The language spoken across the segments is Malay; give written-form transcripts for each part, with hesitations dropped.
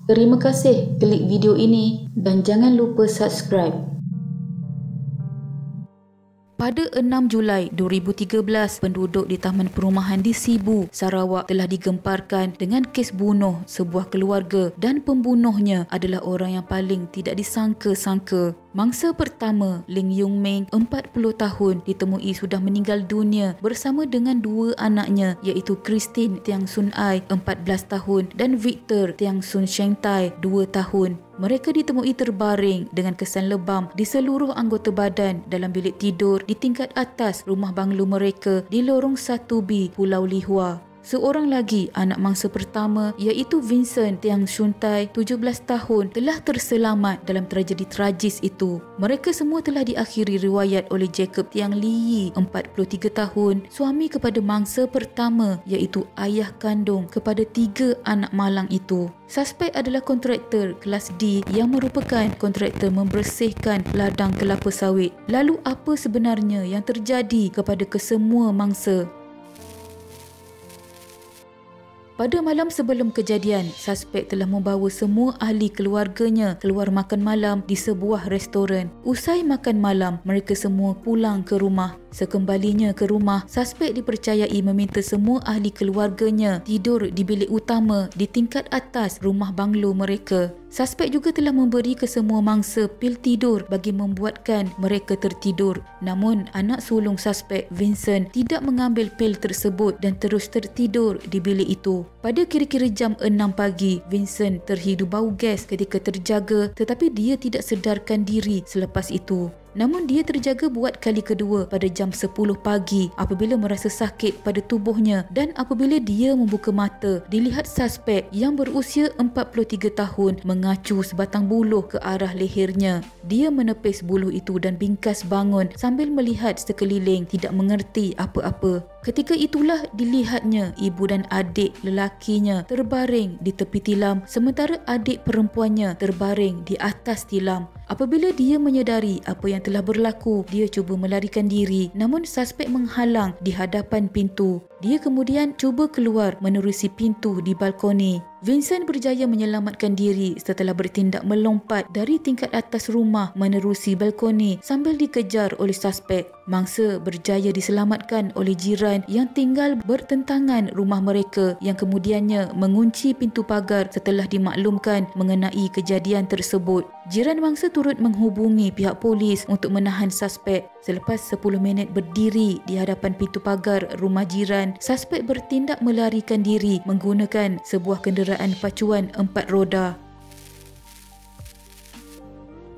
Terima kasih klik video ini dan jangan lupa subscribe. Pada 6 Julai 2013, penduduk di Taman Perumahan di Sibu, Sarawak telah digemparkan dengan kes bunuh sebuah keluarga dan pembunuhnya adalah orang yang paling tidak disangka-sangka. Mangsa pertama, Ling Yung Ming, 40 tahun, ditemui sudah meninggal dunia bersama dengan dua anaknya iaitu Christine Tiang Sun Ai, 14 tahun dan Victor Tiang Sun Sheng Tai, 2 tahun. Mereka ditemui terbaring dengan kesan lebam di seluruh anggota badan dalam bilik tidur di tingkat atas rumah banglo mereka di lorong 1B Pulau Lihua. Seorang lagi anak mangsa pertama iaitu Vincent Tiang Shun Tai, 17 tahun, telah terselamat dalam tragedi tragis itu. Mereka semua telah diakhiri riwayat oleh Jacob Tiang Li, 43 tahun, suami kepada mangsa pertama iaitu ayah kandung kepada 3 anak malang itu. Suspek adalah kontraktor kelas D yang merupakan kontraktor membersihkan ladang kelapa sawit. Lalu apa sebenarnya yang terjadi kepada kesemua mangsa? Pada malam sebelum kejadian, suspek telah membawa semua ahli keluarganya keluar makan malam di sebuah restoran. Usai makan malam, mereka semua pulang ke rumah. Sekembalinya ke rumah, suspek dipercayai meminta semua ahli keluarganya tidur di bilik utama di tingkat atas rumah banglo mereka. Suspek juga telah memberi ke semua mangsa pil tidur bagi membuatkan mereka tertidur. Namun, anak sulung suspek, Vincent, tidak mengambil pil tersebut dan terus tertidur di bilik itu. Pada kira-kira jam 6 pagi, Vincent terhidu bau gas ketika terjaga tetapi dia tidak sedarkan diri selepas itu. Namun dia terjaga buat kali kedua pada jam 10 pagi apabila merasa sakit pada tubuhnya dan apabila dia membuka mata, dilihat suspek yang berusia 43 tahun mengacu sebatang buluh ke arah lehernya. Dia menepis buluh itu dan bingkas bangun sambil melihat sekeliling tidak mengerti apa-apa. Ketika itulah dilihatnya ibu dan adik lelakinya terbaring di tepi tilam sementara adik perempuannya terbaring di atas tilam. Apabila dia menyedari apa yang telah berlaku, dia cuba melarikan diri namun suspek menghalang di hadapan pintu. Dia kemudian cuba keluar menerusi pintu di balkoni. Vincent berjaya menyelamatkan diri setelah bertindak melompat dari tingkat atas rumah menerusi balkoni sambil dikejar oleh suspek. Mangsa berjaya diselamatkan oleh jiran yang tinggal bertentangan rumah mereka yang kemudiannya mengunci pintu pagar setelah dimaklumkan mengenai kejadian tersebut. Jiran mangsa turut menghubungi pihak polis untuk menahan suspek. Selepas 10 minit berdiri di hadapan pintu pagar rumah jiran, suspek bertindak melarikan diri menggunakan sebuah kenderaan pacuan 4 roda.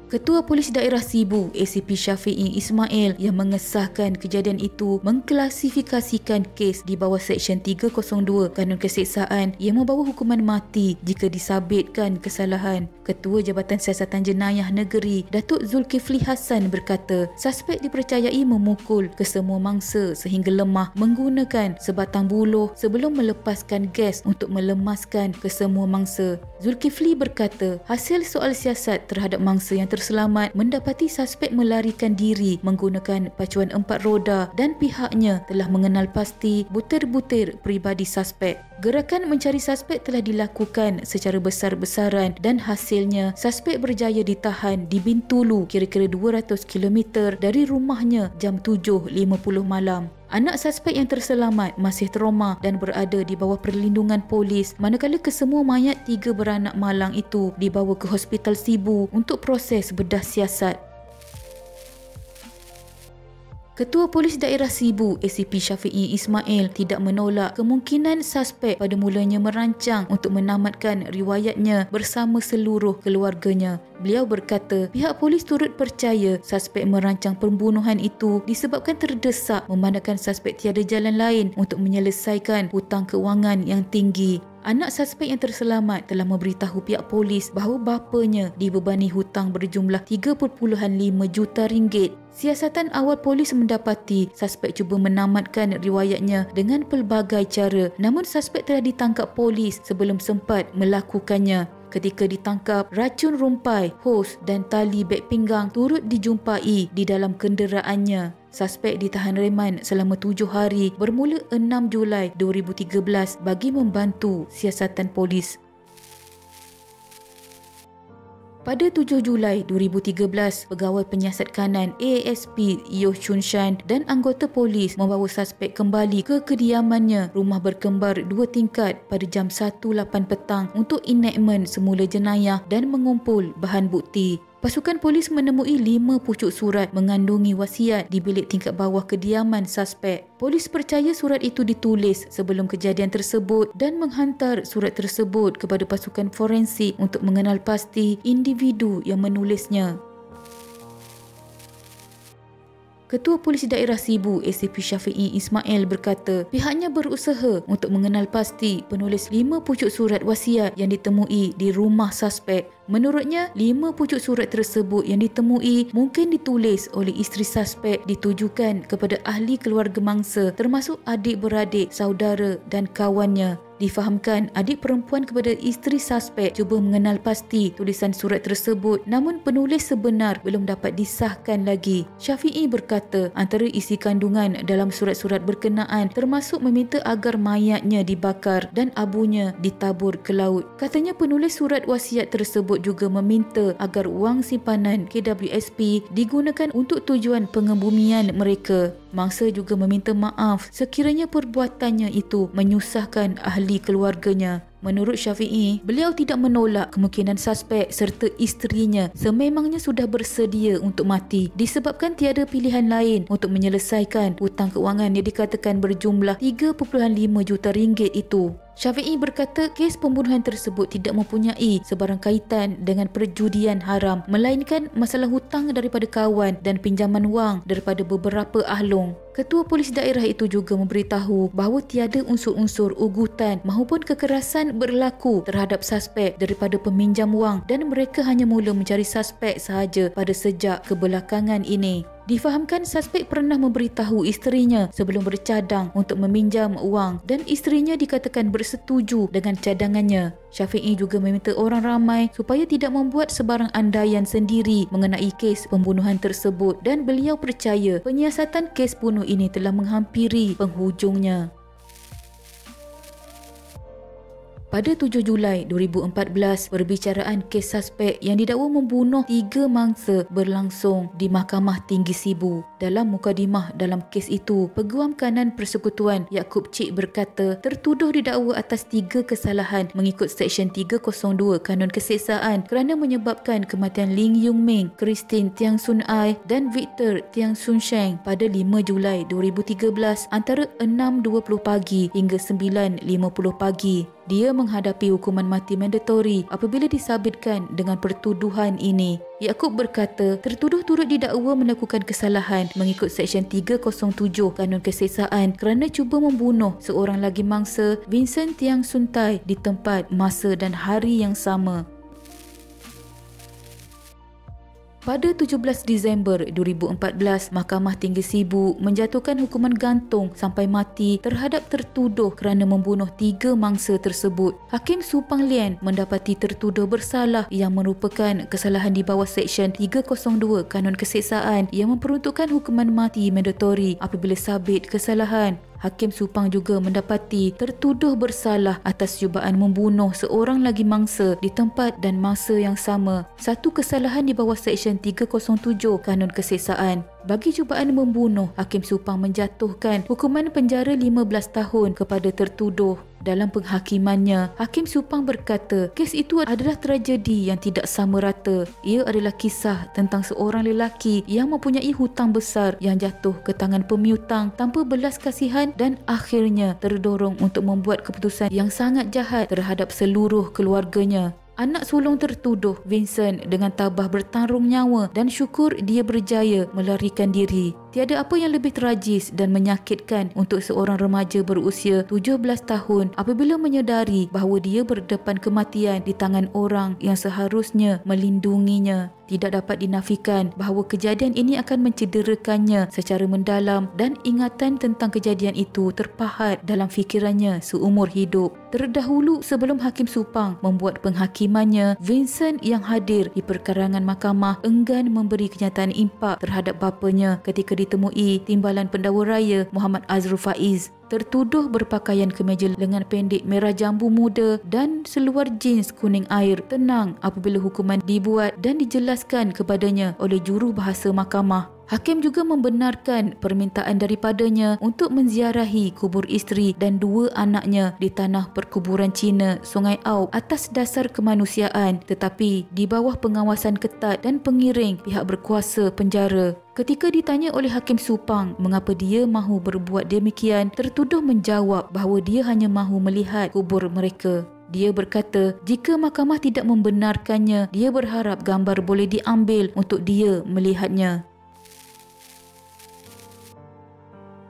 Ketua Polis Daerah Sibu, ACP Syafi'i Ismail, yang mengesahkan kejadian itu mengklasifikasikan kes di bawah Seksyen 302 Kanun Keseksaan yang membawa hukuman mati jika disabitkan kesalahan. Ketua Jabatan Siasatan Jenayah Negeri, Datuk Zulkifli Hassan berkata, suspek dipercayai memukul kesemua mangsa sehingga lemah menggunakan sebatang buluh sebelum melepaskan gas untuk melemaskan kesemua mangsa. Zulkifli berkata, hasil soal siasat terhadap mangsa yang terselamat mendapati suspek melarikan diri menggunakan pacuan 4 roda dan pihaknya telah mengenal pasti butir-butir peribadi suspek. Gerakan mencari suspek telah dilakukan secara besar-besaran dan hasilnya suspek berjaya ditahan di Bintulu kira-kira 200 km dari rumahnya jam 7.50 malam. Anak suspek yang terselamat masih trauma dan berada di bawah perlindungan polis manakala kesemua mayat 3 beranak malang itu dibawa ke Hospital Sibu untuk proses bedah siasat. Ketua Polis Daerah Sibu, ACP Syafi'i Ismail, tidak menolak kemungkinan suspek pada mulanya merancang untuk menamatkan riwayatnya bersama seluruh keluarganya. Beliau berkata, pihak polis turut percaya suspek merancang pembunuhan itu disebabkan terdesak memandangkan suspek tiada jalan lain untuk menyelesaikan hutang kewangan yang tinggi. Anak suspek yang terselamat telah memberitahu pihak polis bahawa bapanya dibebani hutang berjumlah 3.5 juta ringgit. Siasatan awal polis mendapati suspek cuba menamatkan riwayatnya dengan pelbagai cara, namun suspek telah ditangkap polis sebelum sempat melakukannya. Ketika ditangkap, racun rumpai, hos dan tali beg pinggang turut dijumpai di dalam kenderaannya. Suspek ditahan reman selama 7 hari bermula 6 Julai 2013 bagi membantu siasatan polis. Pada 7 Julai 2013, pegawai penyiasat kanan AASP Yeo Chun Shan dan anggota polis membawa suspek kembali ke kediamannya rumah berkembar 2 tingkat pada jam 1.08 petang untuk enactment semula jenayah dan mengumpul bahan bukti. Pasukan polis menemui 5 pucuk surat mengandungi wasiat di bilik tingkat bawah kediaman suspek. Polis percaya surat itu ditulis sebelum kejadian tersebut dan menghantar surat tersebut kepada pasukan forensik untuk mengenal pasti individu yang menulisnya. Ketua Polis Daerah Sibu ACP Syafiee Ismail berkata pihaknya berusaha untuk mengenal pasti penulis 5 pucuk surat wasiat yang ditemui di rumah suspek. Menurutnya, 5 pucuk surat tersebut yang ditemui mungkin ditulis oleh isteri suspek ditujukan kepada ahli keluarga mangsa termasuk adik-beradik, saudara dan kawannya. Difahamkan adik perempuan kepada isteri suspek cuba mengenal pasti tulisan surat tersebut namun penulis sebenar belum dapat disahkan lagi. Syafiee berkata antara isi kandungan dalam surat-surat berkenaan termasuk meminta agar mayatnya dibakar dan abunya ditabur ke laut. Katanya penulis surat wasiat tersebut juga meminta agar wang simpanan KWSP digunakan untuk tujuan pengebumian mereka. Mangsa juga meminta maaf sekiranya perbuatannya itu menyusahkan ahli keluarganya. Menurut Syafiee, beliau tidak menolak kemungkinan suspek serta isterinya sememangnya sudah bersedia untuk mati disebabkan tiada pilihan lain untuk menyelesaikan hutang kewangan yang dikatakan berjumlah 3.5 juta ringgit itu. Syafiee berkata kes pembunuhan tersebut tidak mempunyai sebarang kaitan dengan perjudian haram melainkan masalah hutang daripada kawan dan pinjaman wang daripada beberapa ahlong. Ketua Polis Daerah itu juga memberitahu bahawa tiada unsur-unsur ugutan maupun kekerasan berlaku terhadap suspek daripada peminjam wang dan mereka hanya mula mencari suspek sahaja pada sejak kebelakangan ini. Difahamkan suspek pernah memberitahu isterinya sebelum bercadang untuk meminjam wang dan isterinya dikatakan bersetuju dengan cadangannya. Syafiee juga meminta orang ramai supaya tidak membuat sebarang andaian sendiri mengenai kes pembunuhan tersebut dan beliau percaya penyiasatan kes bunuh ini telah menghampiri penghujungnya. Pada 7 Julai 2014, perbicaraan kes suspek yang didakwa membunuh 3 mangsa berlangsung di Mahkamah Tinggi Sibu. Dalam mukadimah dalam kes itu, Peguam Kanan Persekutuan Yaakob Cik berkata tertuduh didakwa atas 3 kesalahan mengikut Seksyen 302 Kanun Keseksaan kerana menyebabkan kematian Ling Yung Ming, Christine Tiang Sun Ai dan Victor Tiang Sun Sheng pada 5 Julai 2013 antara 6.20 pagi hingga 9.50 pagi. Dia menghadapi hukuman mati mandatori apabila disabitkan dengan pertuduhan ini. Yaakob berkata tertuduh turut didakwa melakukan kesalahan mengikut Seksyen 307 Kanun Keseksaan kerana cuba membunuh seorang lagi mangsa Vincent Tiang Sun Tai di tempat, masa dan hari yang sama. Pada 17 Disember 2014, Mahkamah Tinggi Sibu menjatuhkan hukuman gantung sampai mati terhadap tertuduh kerana membunuh 3 mangsa tersebut. Hakim Supang Lian mendapati tertuduh bersalah yang merupakan kesalahan di bawah Seksyen 302 Kanun Keseksaan yang memperuntukkan hukuman mati mandatori apabila sabit kesalahan. Hakim Supang juga mendapati tertuduh bersalah atas cubaan membunuh seorang lagi mangsa di tempat dan masa yang sama, satu kesalahan di bawah Seksyen 307 Kanun Keseksaan. Bagi cubaan membunuh, Hakim Supang menjatuhkan hukuman penjara 15 tahun kepada tertuduh. Dalam penghakimannya, Hakim Supang berkata kes itu adalah tragedi yang tidak sama rata. Ia adalah kisah tentang seorang lelaki yang mempunyai hutang besar yang jatuh ke tangan pemiutang tanpa belas kasihan dan akhirnya terdorong untuk membuat keputusan yang sangat jahat terhadap seluruh keluarganya. Anak sulung tertuduh, Vincent, dengan tabah bertarung nyawa dan syukur dia berjaya melarikan diri. Tiada apa yang lebih tragis dan menyakitkan untuk seorang remaja berusia 17 tahun apabila menyedari bahawa dia berdepan kematian di tangan orang yang seharusnya melindunginya. Tidak dapat dinafikan bahawa kejadian ini akan mencederakannya secara mendalam dan ingatan tentang kejadian itu terpahat dalam fikirannya seumur hidup. Terdahulu sebelum Hakim Supang membuat penghakimannya, Vincent yang hadir di perkarangan mahkamah enggan memberi kenyataan impak terhadap bapanya ketika ditemui Timbalan Pendakwa Raya Muhammad Azrul Faiz. tertuduh berpakaian kemeja lengan pendek merah jambu muda dan seluar jeans kuning air, tenang apabila hukuman dibuat dan dijelaskan kepadanya oleh jurubahasa mahkamah. Hakim juga membenarkan permintaan daripadanya untuk menziarahi kubur isteri dan 2 anaknya di tanah perkuburan Cina, Sungai Au atas dasar kemanusiaan, tetapi di bawah pengawasan ketat dan pengiring pihak berkuasa penjara. Ketika ditanya oleh Hakim Supang mengapa dia mahu berbuat demikian, tertuduh menjawab bahawa dia hanya mahu melihat kubur mereka. Dia berkata jika mahkamah tidak membenarkannya, dia berharap gambar boleh diambil untuk dia melihatnya.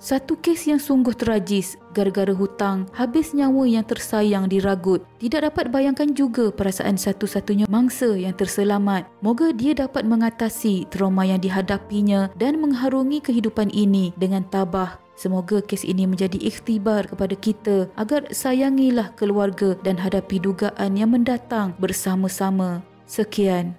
Satu kes yang sungguh tragis, gara-gara hutang, habis nyawa yang tersayang diragut. Tidak dapat bayangkan juga perasaan satu-satunya mangsa yang terselamat. Moga dia dapat mengatasi trauma yang dihadapinya dan mengharungi kehidupan ini dengan tabah. Semoga kes ini menjadi ikhtibar kepada kita agar sayangilah keluarga dan hadapi dugaan yang mendatang bersama-sama. Sekian.